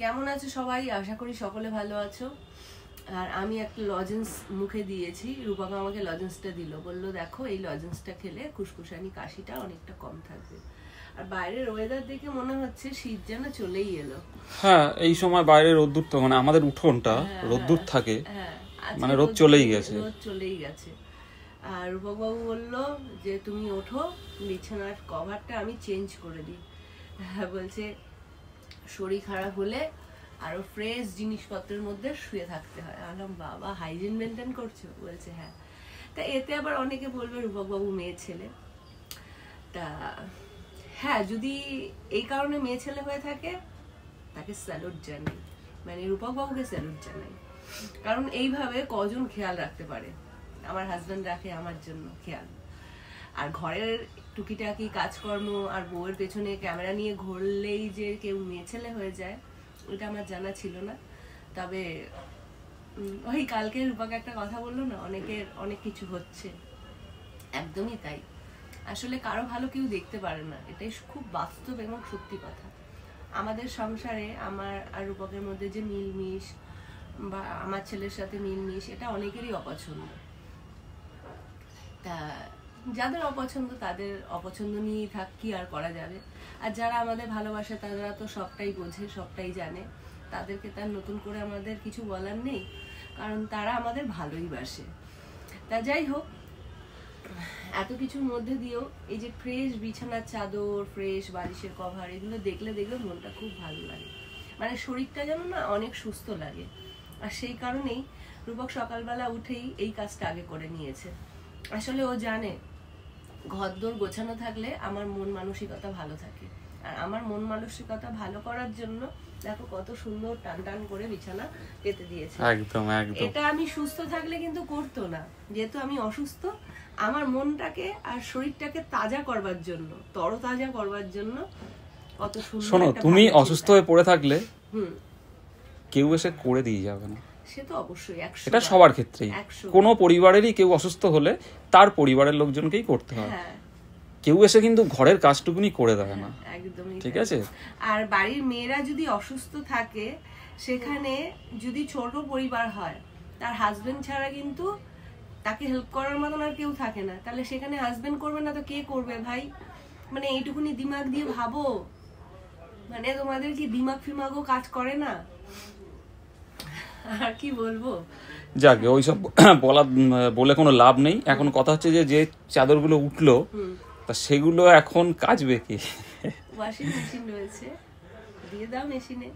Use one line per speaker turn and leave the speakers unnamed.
কেমন আছো সবাই? আশা করি সকলে ভালো আছো। আর আমি একটা লজেন্স মুখে দিয়েছি, রূপক আমাকে লজেন্সটা দিল, বললো দেখো এই লজেন্সটা খেলে খুশখুশানি কাশিটা অনেকটা কম থাকবে। আর বাইরের ওয়েদার দেখে মনে হচ্ছে শীত যেন চলেই এলো।
হ্যাঁ, এই সময় বাইরে রোদ্দুর তো মানে আমাদের উঠোনটা রোদ্দুর থাকে, মানে রোদ চলেই গেছে।
আর রূপক বাবু বললো যে তুমি ওঠো, বিছানার কভারটা আমি চেঞ্জ করে দিই। বলছে শরীর খারাপ হলে আরো ফ্রেশ জিনিসপত্রের মধ্যে শুয়ে থাকতে হয়। বললাম বাবা হাইজিন মেনটেন করছো? বলছে হ্যাঁ। তা এতে আবার অনেকে বলবে রূপক বাবু মেয়ে ছেলে। তা হ্যাঁ, যদি এই কারণে মেয়ে ছেলে হয়ে থাকে তাকে স্যালুট জানাই, মানে রূপক বাবুকে স্যালুট জানাই। কারণ এইভাবে কজন খেয়াল রাখতে পারে? আমার হাজবেন্ড রাখে আমার জন্য খেয়াল। আর ঘরের টুকিটাকি কাজকর্ম আর বউয়ের পেছনে ক্যামেরা নিয়ে ঘুরলেই যে কেউ মেয়ে ছেলে হয়ে যায়, ওটা আমার জানা ছিল না। তবে ওই কালকে রূপক একটা কথা বললো না, অনেকের অনেক কিছু হচ্ছে, একদমই তাই। আসলে কারো ভালো কেউ দেখতে পারে না, এটাই খুব বাস্তব এবং সত্যি কথা। আমাদের সংসারে আমার আর রূপকের মধ্যে যে মিলমিশ বা আমার ছেলের সাথে মিলমিশ, এটা অনেকেরই অপছন্দ। তা যাদের অপছন্দ তাদের অপছন্দ নিয়েই থাক, কি আর করা যাবে। আর যারা আমাদের ভালোবাসে তারা তো সবটাই বোঝে, সবটাই জানে, তাদেরকে তার নতুন করে আমাদের কিছু বলার নেই, কারণ তারা আমাদের ভালোই বাসে। তা যাই হোক, এত কিছুর মধ্যে দিয়েও এই যে ফ্রেশ বিছানার চাদর, ফ্রেশ বালিশের কভার, এগুলো দেখলে মনটা খুব ভালো লাগে, মানে শরীরটা যেন না অনেক সুস্থ লাগে। আর সেই কারণেই রূপক সকালবেলা উঠেই এই কাজটা আগে করে নিয়েছে। আসলে ও জানে ঘরদোর গোছানো থাকলে আমার মন মানসিকতা ভালো থাকে। আর আমার মন মানসিকতা ভালো করার জন্য দেখো কত সুন্দর টান টান করে বিছানা পেতে দিয়েছে।
একদম একদম।
এটা আমি সুস্থ থাকলে কিন্তু করতো না, যেহেতু আমি অসুস্থ। আমার মনটাকে আর শরীরটাকে তাজা করবার জন্য, তরতাজা করবার জন্য কত সুন্দর।
শোনো, তুমি অসুস্থ হয়ে পড়ে থাকলে কেউ এসে করে দিয়ে যাবে না,
সে তো অবশ্যই,
এটা সবার ক্ষেত্রেই। কোনো পরিবারেরই কেউ অসুস্থ হলে তার পরিবারের লোকজনকেই করতে হয়, কেউ এসে কিন্তু ঘরের কাজটুকুনি করে দেয় না।
একদমই
ঠিক আছে।
আর বাড়ির মেয়েরা যদি অসুস্থ থাকে, সেখানে যদি ছোট পরিবার হয়, তার হাজবেন্ড ছাড়া কিন্তু তাকে হেল্প করার মতন আর কেউ থাকে না। তাহলে সেখানে হাজবেন্ড করবে না তো কে করবে ভাই? মানে এইটুকুনি দিমাগ দিয়ে ভাবো, মানে তোমাদের কি দিমাগ ফিমাগও কাজ করে না? আর কি বলবো,
যাক ওইসব বলে কোনো লাভ নেই। এখন কথা হচ্ছে যে চাদরগুলো উঠলো, তা সেগুলো এখন কাচবে কি?
ওয়াশিং মেশিন রয়েছে, দিয়ে দাও মেশিনে।